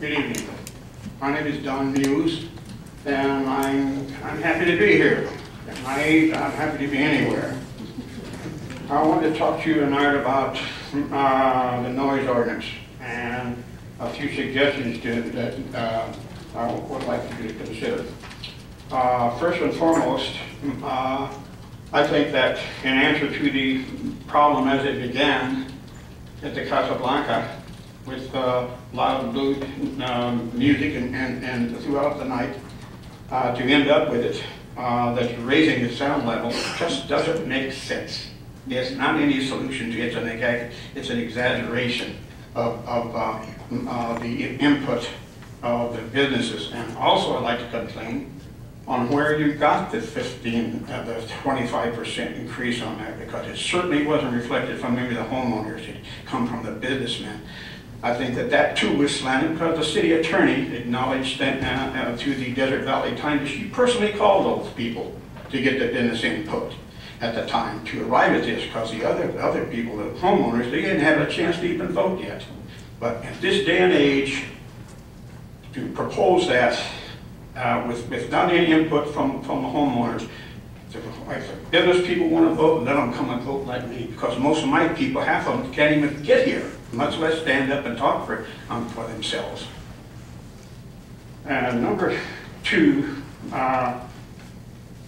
Good evening. My name is Don Muse, and I'm happy to be here. At my age, I'm happy to be anywhere. I wanted to talk to you tonight about the noise ordinance and a few suggestions that I would like you to consider. First and foremost, I think that in answer to the problem as it began at the Casablanca with loud blues music and throughout the night, to end up with it that's raising the sound level just doesn't make sense. There's not any solution to it. It's an exaggeration of the input of the businesses. And also I'd like to complain on where you got the 25% increase on that, because it certainly wasn't reflected from maybe the homeowners. It come from the businessmen. I think that too was slanted because the city attorney acknowledged that to the Desert Valley Times, she personally called those people to get the business input at the time to arrive at this, because the other people, the homeowners, they didn't have a chance to even vote yet. But at this day and age, to propose that without any input from the homeowners, if business people want to vote, let them come and vote like me, because most of my people, half of them can't even get here, much less stand up and talk for themselves. And number two,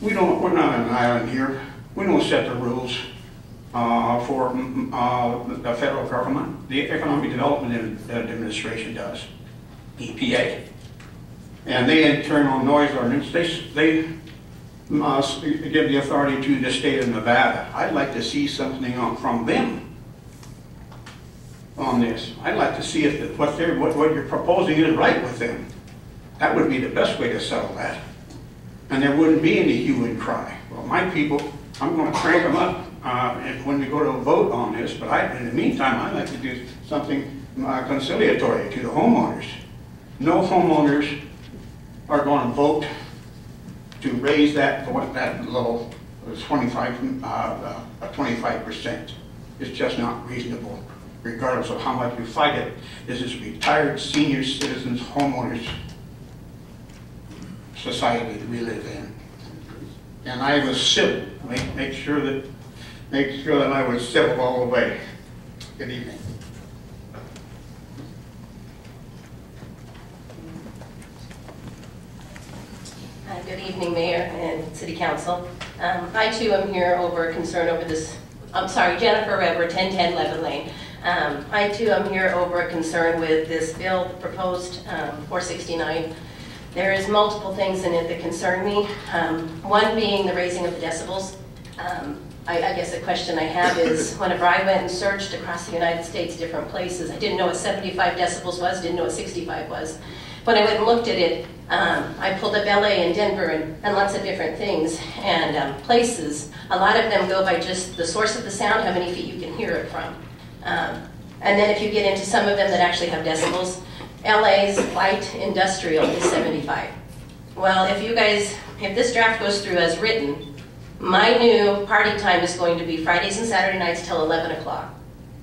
we're not an island here. We don't set the rules for the federal government. The Economic Development Administration does, EPA. And they, in turn, on noise ordinance, they give the authority to the state of Nevada. I'd like to see something from them on this. I'd like to see if what you're proposing is right with them. That would be the best way to settle that. And there wouldn't be any hue and cry. Well, my people, I'm going to crank them up when we go to a vote on this, but in the meantime, I'd like to do something conciliatory to the homeowners. No homeowners are going to vote to raise that low 25%. It's just not reasonable, regardless of how much we fight it. This is retired senior citizens, homeowners society that we live in. And I was civil. Make sure that I was civil all the way. Good evening. Good evening, Mayor and City Council. I too am here over concern over this. I'm sorry, Jennifer Rever, 1010 Levin Lane. I too am here over a concern with this bill proposed 469. There is multiple things in it that concern me. One being the raising of the decibels. I guess the question I have is, whenever I went and searched across the United States, different places, I didn't know what 75 decibels was, didn't know what 65 was. When I went and looked at it, I pulled up LA and Denver and lots of different things and places. A lot of them go by just the source of the sound, how many feet you can hear it from. And then if you get into some of them that actually have decibels, LA's light industrial is 75. Well, if this draft goes through as written, my new party time is going to be Fridays and Saturday nights till 11 o'clock.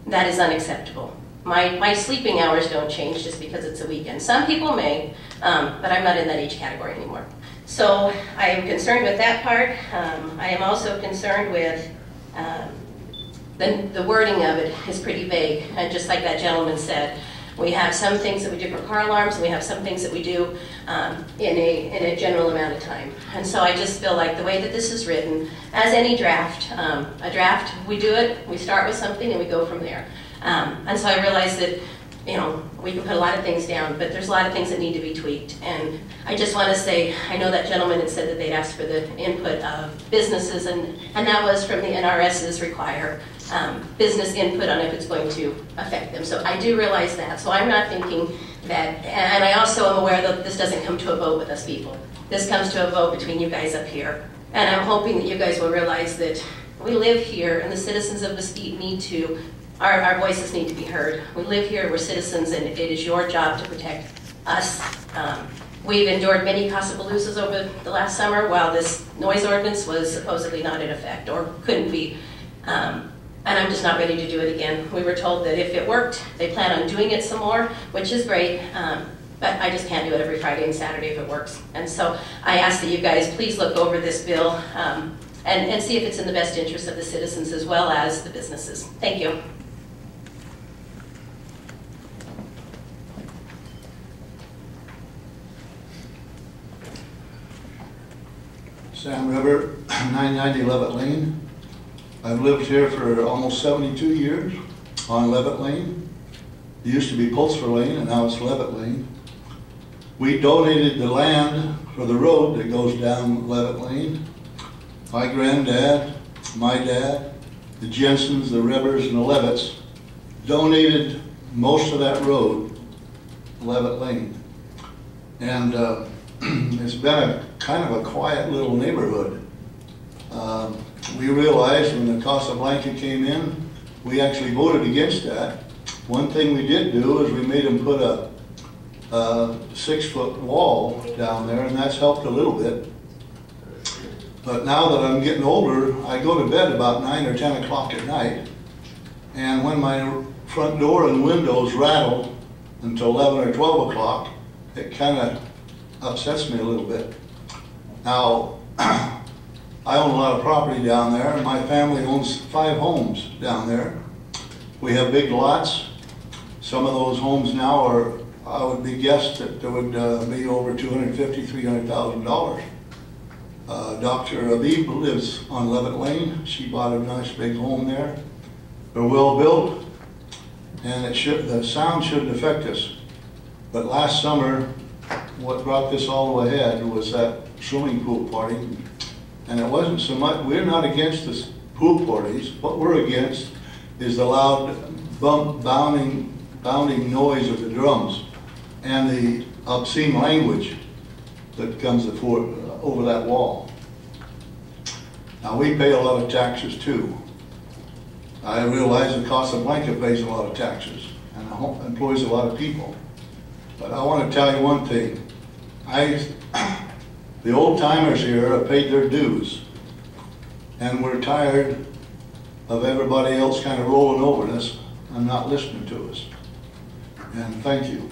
That is unacceptable. My sleeping hours don't change just because it's a weekend. Some people may, but I'm not in that age category anymore. So I am concerned with that part. I am also concerned with the wording of it is pretty vague. And just like that gentleman said, we have some things that we do for car alarms, and we have some things that we do in a general amount of time. And so I just feel like the way that this is written, as any draft, a draft, we do it, we start with something, and we go from there. And so I realized that, we can put a lot of things down, but there's a lot of things that need to be tweaked. And I just want to say, I know that gentleman had said that they'd asked for the input of businesses, and that was from the NRS's require business input on if it's going to affect them. So I do realize that. So I'm not thinking that, and I also am aware that this doesn't come to a vote with us people. This comes to a vote between you guys up here. And I'm hoping that you guys will realize that we live here, and the citizens of Mesquite need to, our voices need to be heard. We live here, we're citizens, and it is your job to protect us. We've endured many Casabalousas over the last summer while this noise ordinance was supposedly not in effect, or couldn't be. And I'm just not ready to do it again. We were told that if it worked, they plan on doing it some more, which is great. but I just can't do it every Friday and Saturday if it works. And so I ask that you guys please look over this bill and see if it's in the best interest of the citizens as well as the businesses. Thank you. Sam River, 990 Levitt Lane. I've lived here for almost 72 years on Levitt Lane. It used to be Pulsford Lane and now it's Levitt Lane. We donated the land for the road that goes down Levitt Lane. My granddad, my dad, the Jensens, the Rivers, and the Levitts donated most of that road, Levitt Lane. And it's been a kind of a quiet little neighborhood. We realized when the Casablanca came in, we actually voted against that. One thing we did do is we made them put a 6-foot wall down there, and that's helped a little bit. But now that I'm getting older, I go to bed about 9 or 10 o'clock at night, and when my front door and windows rattle until 11 or 12 o'clock, it kind of upsets me a little bit. Now, I own a lot of property down there, and my family owns 5 homes down there. We have big lots. Some of those homes now are, I would be guessed that there would be over $250,000, $300,000. Dr. Abib lives on Levitt Lane. She bought a nice big home there. They're well built, and the sound shouldn't affect us. But last summer, what brought this all ahead was that swimming pool party. And it wasn't so much, we're not against the pool parties. What we're against is the loud bounding noise of the drums and the obscene language that comes over that wall. Now, we pay a lot of taxes too. I realize that Casablanca pays a lot of taxes and employs a lot of people. But I want to tell you one thing. The old timers here have paid their dues, and we're tired of everybody else kind of rolling over us and not listening to us. And thank you.